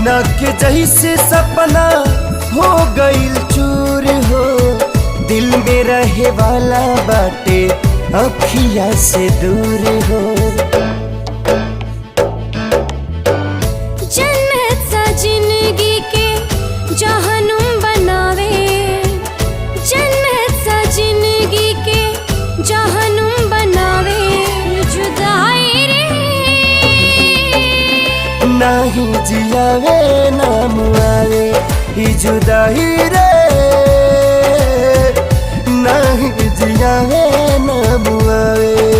सोना के जैसे सपना हो गईल चूर हो, दिल में रहे वाला बाटे अखिया से दूर हो। जन्नत सा जिंदगी के जहनुम बनावे, जन्नत सा जिंदगी के जहनुम बनावे। जुदाई रे नाही जियावे ना मुआवे, ही जुदाई रे नाही जियावे ना मुआवे।